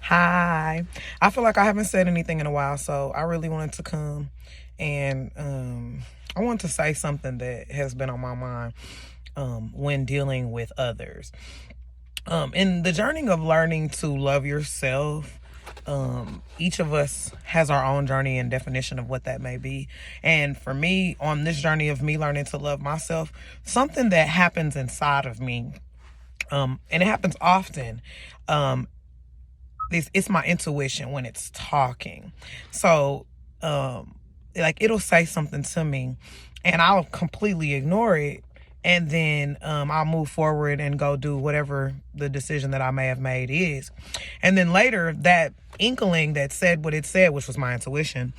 Hi. I feel like I haven't said anything in a while, so I really wanted to come and I want to say something that has been on my mind when dealing with others. In the journey of learning to love yourself, each of us has our own journey and definition of what that may be. And for me, on this journey of me learning to love myself, something that happens inside of me, and it happens often, it's my intuition when it's talking. So like it'll say something to me and I'll completely ignore it, and then I'll move forward and go do whatever the decision that I may have made is. And then later, that inkling that said what it said, which was my intuition,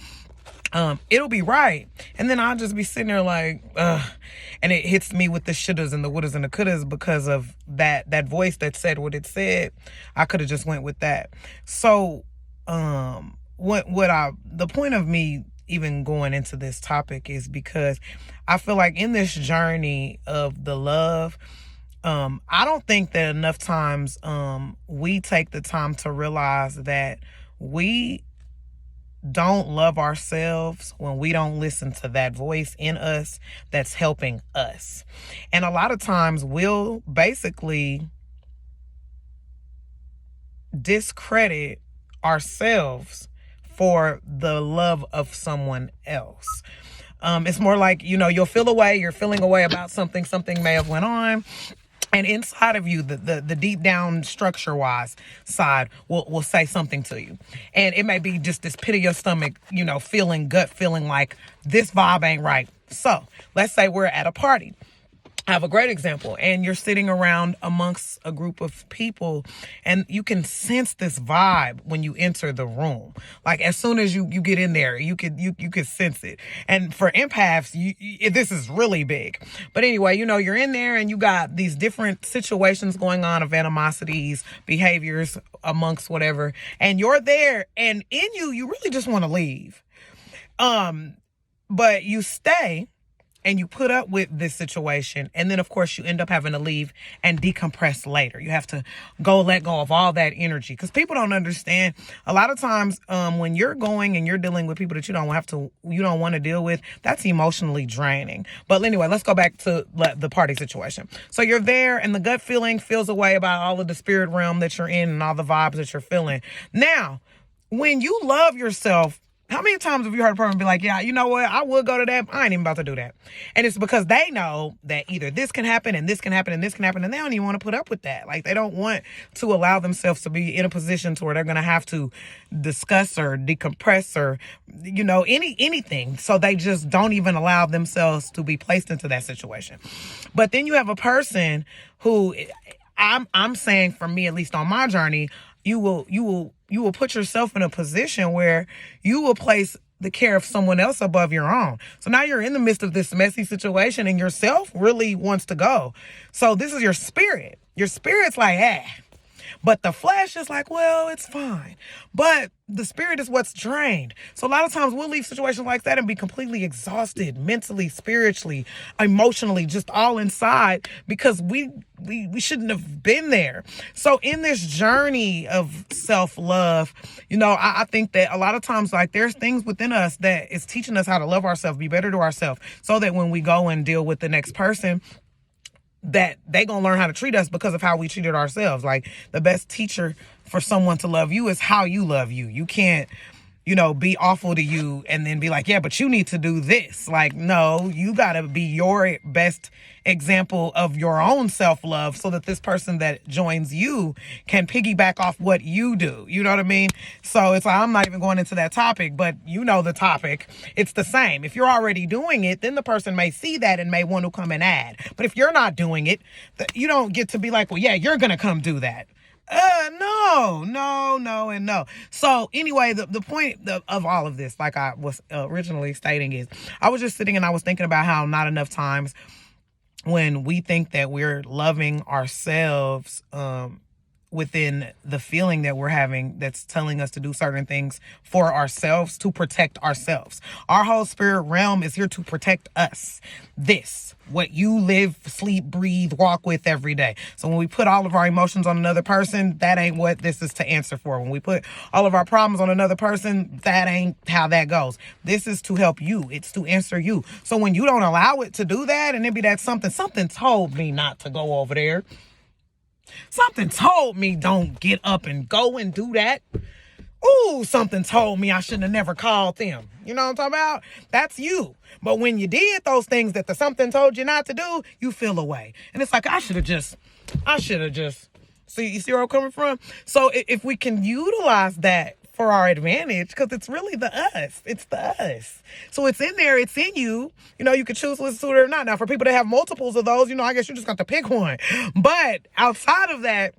it'll be right. And then I'll just be sitting there like, ugh. And it hits me with the shouldas and the wouldas and the couldas because of that voice that said what it said. I could have just went with that. So, the point of me even going into this topic is because I feel like in this journey of the love, I don't think that enough times we take the time to realize that we don't love ourselves when we don't listen to that voice in us that's helping us. And a lot of times we'll basically discredit ourselves for the love of someone else. It's more like, you'll feel away, you're feeling away about something may have went on. And inside of you, the deep down structure wise side will say something to you. And it may be just this pit of your stomach, gut feeling like this vibe ain't right. So let's say we're at a party. I have a great example, and you're sitting around amongst a group of people and you can sense this vibe when you enter the room. Like as soon as you get in there, you could sense it. And for empaths, this is really big. But anyway, you're in there and you got these different situations going on of animosities, behaviors amongst whatever, and you're there, and in you really just want to leave. But you stay and you put up with this situation. And then, of course, you end up having to leave and decompress later. You have to let go of all that energy, because people don't understand. A lot of times when you're going and you're dealing with people that you don't want to deal with, that's emotionally draining. But anyway, let's go back to the party situation. So you're there and the gut feeling feels away about all of the spirit realm that you're in and all the vibes that you're feeling. Now, when you love yourself, how many times have you heard a person be like, yeah, you know what? I would go to that. I ain't even about to do that. And it's because they know that either this can happen and this can happen and this can happen. And they don't even want to put up with that. Like they don't want to allow themselves to be in a position to where they're going to have to discuss or decompress or, anything. So they just don't even allow themselves to be placed into that situation. But then you have a person who I'm saying, for me, at least on my journey, you will put yourself in a position where you will place the care of someone else above your own. So now you're in the midst of this messy situation and yourself really wants to go. So this is your spirit. Your spirit's like, but the flesh is like, well, it's fine. But the spirit is what's drained. So a lot of times we'll leave situations like that and be completely exhausted, mentally, spiritually, emotionally, just all inside, because we shouldn't have been there. So in this journey of self-love, I think that a lot of times, like, there's things within us that is teaching us how to love ourselves, be better to ourselves, so that when we go and deal with the next person, that they gonna learn how to treat us because of how we treated ourselves. Like, the best teacher for someone to love you is how you love you. You can't, be awful to you and then be like, yeah, but you need to do this. Like, no, you gotta be your best example of your own self-love so that this person that joins you can piggyback off what you do. You know what I mean? So it's like, I'm not even going into that topic, but the topic. It's the same. If you're already doing it, then the person may see that and may want to come and add. But if you're not doing it, you don't get to be like, well, yeah, you're gonna come do that. No. So anyway, the point of all of this, like I was originally stating, is I was just sitting and I was thinking about how not enough times when we think that we're loving ourselves, within the feeling that we're having that's telling us to do certain things for ourselves to protect ourselves. Our whole spirit realm is here to protect us. This, what you live, sleep, breathe, walk with every day. So when we put all of our emotions on another person, that ain't what this is to answer for. When we put all of our problems on another person, that ain't how that goes. This is to help you. It's to answer you. So when you don't allow it to do that, and it be that something told me not to go over there. Something told me don't get up and go and do that. Ooh, something told me I shouldn't have never called them. You know what I'm talking about? That's you. But when you did those things that the something told you not to do, you feel away. And it's like, I should have just. See, you see where I'm coming from? So if we can utilize that for our advantage, because it's really the us. It's the us. So it's in there. It's in you. You know, you can choose to listen to it or not. Now, for people that have multiples of those, I guess you just got to pick one. But outside of that,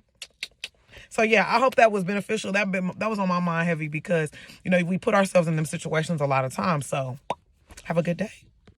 so yeah, I hope that was beneficial. That was on my mind heavy because, we put ourselves in them situations a lot of times. So have a good day.